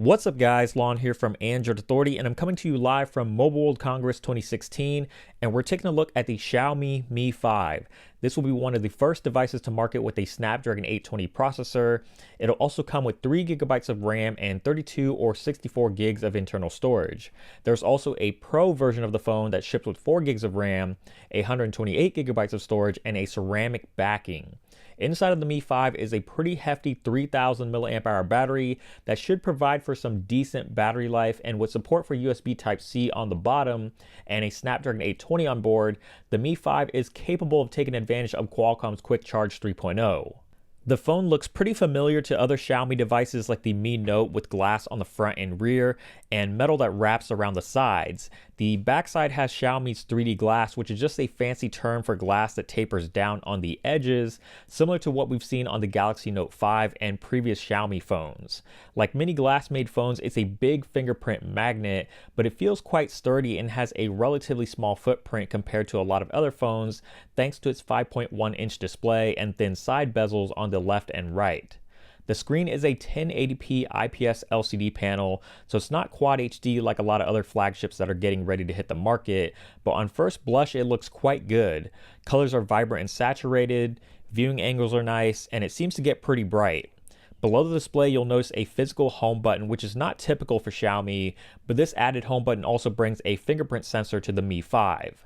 What's up guys, Lon here from Android Authority, and I'm coming to you live from Mobile World Congress 2016, and we're taking a look at the Xiaomi Mi 5. This will be one of the first devices to market with a Snapdragon 820 processor. It'll also come with 3 gigabytes of RAM and 32 or 64 gigs of internal storage. There's also a Pro version of the phone that ships with 4 gigs of RAM, 128 gigabytes of storage, and a ceramic backing. Inside of the Mi 5 is a pretty hefty 3000 milliamp hour battery that should provide for some decent battery life, and with support for USB Type-C on the bottom and a Snapdragon 820 on board, the Mi 5 is capable of taking advantage of Qualcomm's Quick Charge 3.0. The phone looks pretty familiar to other Xiaomi devices like the Mi Note with glass on the front and rear and metal that wraps around the sides. The backside has Xiaomi's 3D glass, which is just a fancy term for glass that tapers down on the edges, similar to what we've seen on the Galaxy Note 5 and previous Xiaomi phones. Like many glass-made phones, it's a big fingerprint magnet, but it feels quite sturdy and has a relatively small footprint compared to a lot of other phones, thanks to its 5.1-inch display and thin side bezels on the left and right. The screen is a 1080p IPS LCD panel, so it's not Quad HD like a lot of other flagships that are getting ready to hit the market, but on first blush it looks quite good. Colors are vibrant and saturated, viewing angles are nice, and it seems to get pretty bright. Below the display, you'll notice a physical home button, which is not typical for Xiaomi, but this added home button also brings a fingerprint sensor to the Mi 5.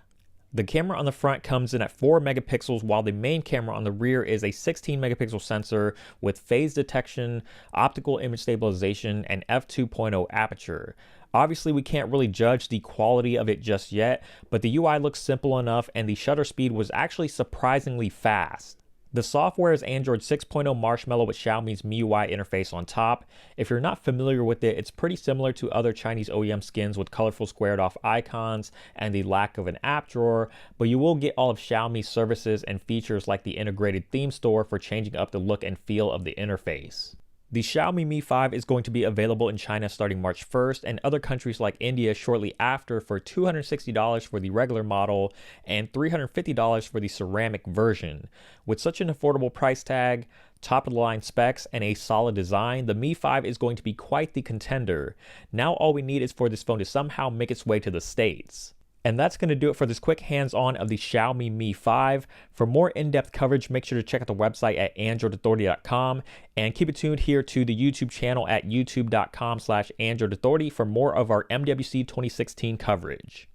The camera on the front comes in at 4 megapixels, while the main camera on the rear is a 16 megapixel sensor with phase detection, optical image stabilization, and f2.0 aperture. Obviously, we can't really judge the quality of it just yet, but the UI looks simple enough and the shutter speed was actually surprisingly fast. The software is Android 6.0 Marshmallow with Xiaomi's MIUI interface on top. If you're not familiar with it, it's pretty similar to other Chinese OEM skins with colorful squared off icons and the lack of an app drawer, but you will get all of Xiaomi's services and features like the integrated theme store for changing up the look and feel of the interface. The Xiaomi Mi 5 is going to be available in China starting March 1st and other countries like India shortly after for $260 for the regular model and $350 for the ceramic version. With such an affordable price tag, top-of-the-line specs, and a solid design, the Mi 5 is going to be quite the contender. Now all we need is for this phone to somehow make its way to the States. And that's going to do it for this quick hands-on of the Xiaomi Mi 5. For more in-depth coverage, make sure to check out the website at androidauthority.com and keep it tuned here to the YouTube channel at youtube.com/androidauthority for more of our MWC 2016 coverage.